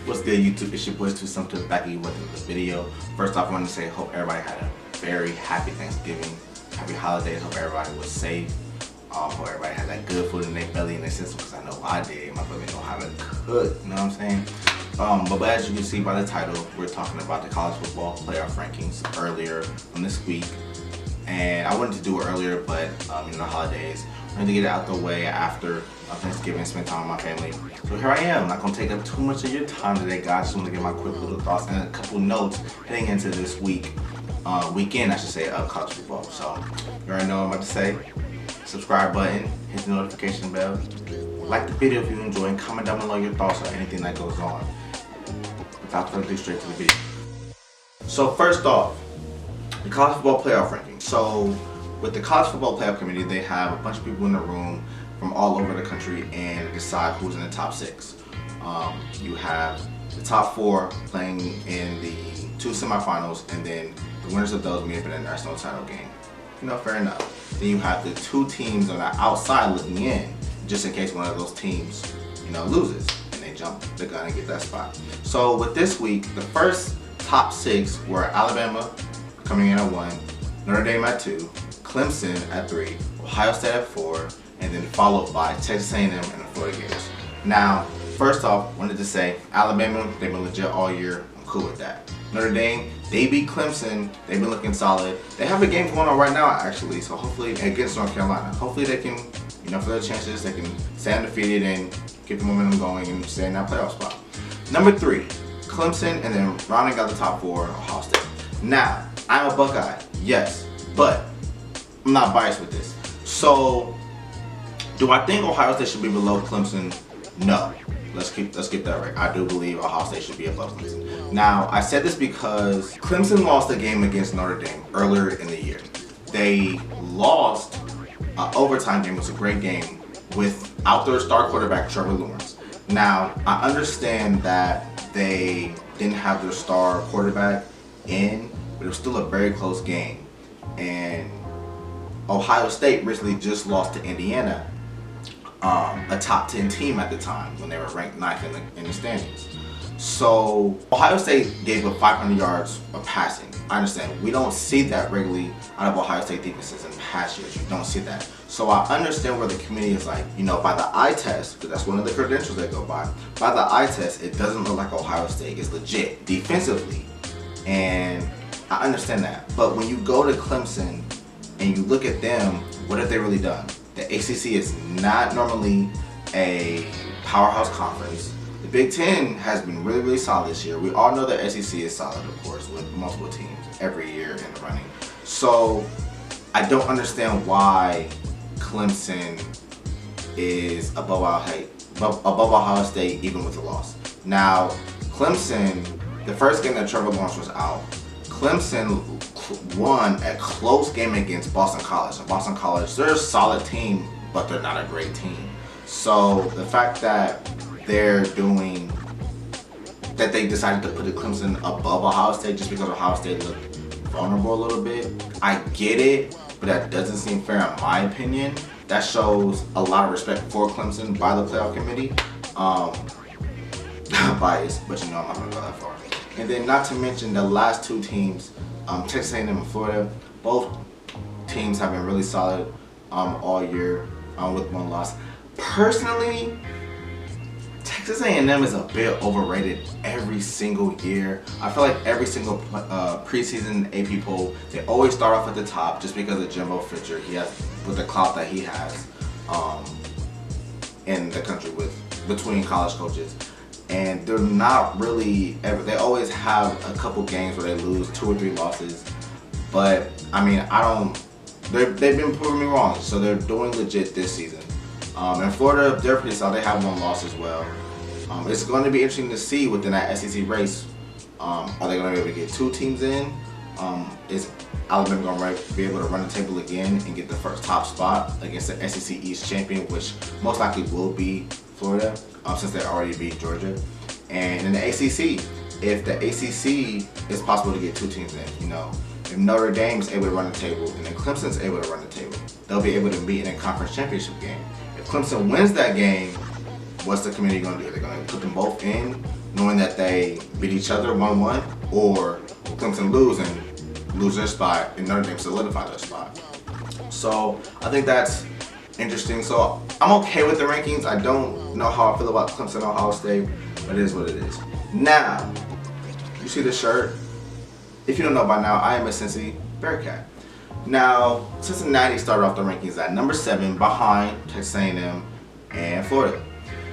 What's good, YouTube? It's your boys, Too Something, back at you with the video. First off, I want to say, hope everybody had a very happy Thanksgiving, happy holidays. Hope everybody was safe. Hope everybody had that good food in their belly and their system, because I know I did. My brother know how to cook, you know what I'm saying? But as you can see by the title, we're talking about the college football playoff rankings earlier on this week. And I wanted to do it earlier, but the holidays, I wanted to get it out the way after Thanksgiving, spend time with my family. So here I am. I'm not going to take up too much of your time today, guys. Just want to get my quick little thoughts and a couple notes heading into this weekend, I should say, of college football. So you already know what I'm about to say. Subscribe button, hit the notification bell, like the video if you enjoy, and comment down below your thoughts on anything that goes on. Without further ado, straight to the video. So first off, the college football playoff rankings. So with the college football playoff committee, they have a bunch of people in the room from all over the country and decide who's in the top 6. You have the top 4 playing in the 2 semifinals, and then the winners of those meet up in a national title game. Fair enough. Then you have the 2 teams on the outside looking in, just in case one of those teams, loses and they jump the gun and get that spot. So with this week, the first top 6 were Alabama coming in at 1, Notre Dame at 2, Clemson at 3, Ohio State at 4, and then followed by Texas A&M and the Florida Gators. Now, first off, wanted to say, Alabama, they've been legit all year. I'm cool with that. Notre Dame, they beat Clemson. They've been looking solid. They have a game going on right now, actually, so hopefully, against North Carolina. Hopefully they can, for their chances, they can stay undefeated and get the momentum going and stay in that playoff spot. Number 3, Clemson, and then rounding out the top 4, Ohio State. Now, I'm a Buckeye, yes, but I'm not biased with this. So, do I think Ohio State should be below Clemson? No. Let's get that right. I do believe Ohio State should be above Clemson. Now, I said this because Clemson lost a game against Notre Dame earlier in the year. They lost an overtime game. It was a great game without their star quarterback, Trevor Lawrence. Now, I understand that they didn't have their star quarterback in, but it was still a very close game. And Ohio State recently just lost to Indiana, a top 10 team at the time when they were ranked 9th in the standings. So Ohio State gave up 500 yards of passing. I understand. We don't see that regularly out of Ohio State defenses in past years. You don't see that. So I understand where the committee is like, by the eye test, because that's one of the credentials they go by. By the eye test, it doesn't look like Ohio State is legit defensively. And I understand that. But when you go to Clemson and you look at them, what have they really done? The ACC is not normally a powerhouse conference. The Big Ten has been really, really solid this year. We all know the SEC is solid, of course, with multiple teams every year in the running. So I don't understand why Clemson is above Ohio State even with the loss. Now, Clemson, the first game that Trevor Lawrence was out, Clemson won a close game against Boston College. And Boston College, they're a solid team, but they're not a great team. So the fact that they decided to put the Clemson above Ohio State just because Ohio State looked vulnerable a little bit, I get it, but that doesn't seem fair in my opinion. That shows a lot of respect for Clemson by the playoff committee. Not biased, but I'm not gonna go that far. And then not to mention the last 2 teams, Texas A&M and Florida, both teams have been really solid all year with 1 loss. Personally, Texas A&M is a bit overrated every single year. I feel like every single preseason AP poll, they always start off at the top just because of Jimbo Fisher. He has, with the clout that he has in the country between college coaches. And they're not really they always have a couple games where they lose 2 or 3 losses. But they've been proving me wrong, so they're doing legit this season. In Florida, they're pretty solid. They have 1 loss as well. It's going to be interesting to see within that SEC race. Are they going to be able to get 2 teams in? Is Alabama going to be able to run the table again and get the first top spot against the SEC East champion, which most likely will be Florida, since they already beat Georgia? And in the ACC, if the ACC is possible to get 2 teams in, if Notre Dame is able to run the table and then Clemson is able to run the table, they'll be able to meet in a conference championship game. If Clemson wins that game, what's the committee going to do? Are they going to put them both in, knowing that they beat each other 1-1, or will Clemson lose their spot and Notre Dame solidify their spot? So I think that's interesting. So I'm okay with the rankings. I don't know how I feel about Clemson or Ohio State, but it is what it is. Now, you see the shirt? If you don't know by now, I am a Cincy Bearcat. Now, Cincinnati started off the rankings at number 7 behind Texas A&M and Florida.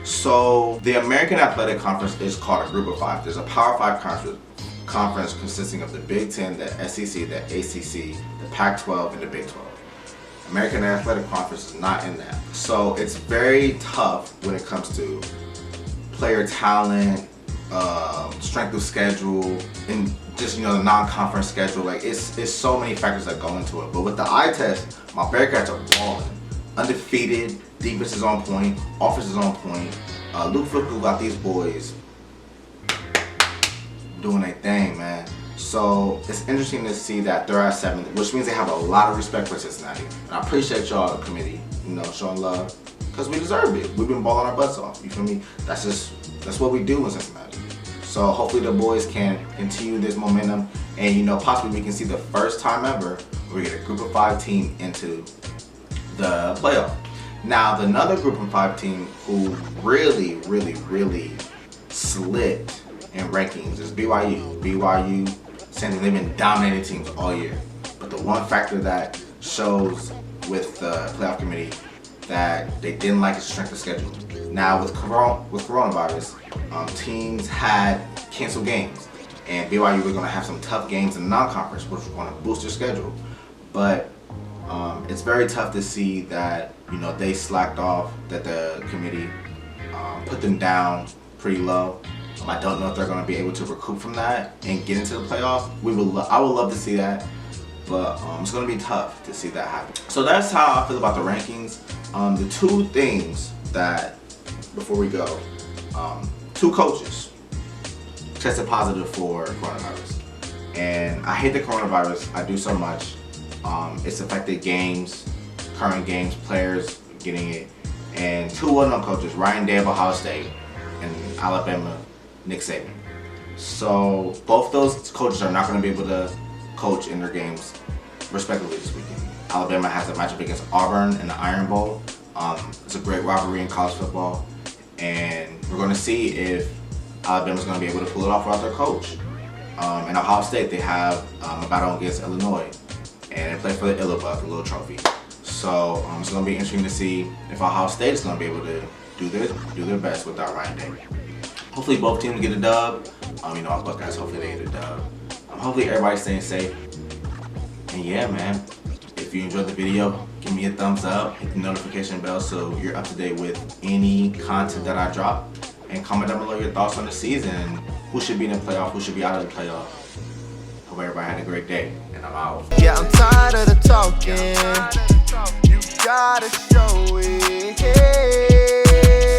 So the American Athletic Conference is called a group of 5. There's a Power 5 conference consisting of the Big Ten, the SEC, the ACC, the Pac-12, and the Big 12. American Athletic Conference is not in that. So it's very tough when it comes to player talent, strength of schedule, and just, the non-conference schedule. Like, it's so many factors that go into it. But with the eye test, my Bearcats are balling. Undefeated, defense is on point, offense is on point. Luke Fickell got these boys doing their thing, man. So it's interesting to see that they're at 7, which means they have a lot of respect for Cincinnati. And I appreciate y'all, committee, showing love, because we deserve it. We've been balling our butts off. You feel me? That's what we do in Cincinnati. So hopefully the boys can continue this momentum, and possibly we can see the first time ever where we get a group of 5 team into the playoff. Now, another group of 5 team who really slipped in rankings is BYU. BYU, same thing, they've been dominating teams all year. But the one factor that shows with the playoff committee that they didn't like is strength of schedule. Now, with coronavirus, teams had canceled games, and BYU was going to have some tough games in non-conference, which was going to boost their schedule. But it's very tough to see that they slacked off, that the committee put them down pretty low. I don't know if they're going to be able to recoup from that and get into the playoff. I would love to see that, but it's going to be tough to see that happen. So that's how I feel about the rankings. The 2 things that, before we go, 2 coaches tested positive for coronavirus, and I hate the coronavirus. I do so much. It's affected games, current games, players getting it, and 2 well-known coaches, Ryan Day of Ohio State and Alabama, Nick Saban. So both those coaches are not going to be able to coach in their games respectively this weekend. Alabama has a matchup against Auburn in the Iron Bowl. It's a great rivalry in college football, and we're going to see if Alabama's going to be able to pull it off without their coach. In Ohio State, they have a battle against Illinois, and they play for the Illabug, the little trophy. So it's going to be interesting to see if Ohio State is going to be able to do their best without Ryan Day. Hopefully both teams get a dub. Our Buckeyes, hopefully they get a dub. Hopefully everybody's staying safe. And yeah, man, if you enjoyed the video, give me a thumbs up, hit the notification bell so you're up to date with any content that I drop. And comment down below your thoughts on the season. Who should be in the playoff, who should be out of the playoff. Hope everybody had a great day, and I'm out. Yeah, I'm tired of the talking. You gotta show it.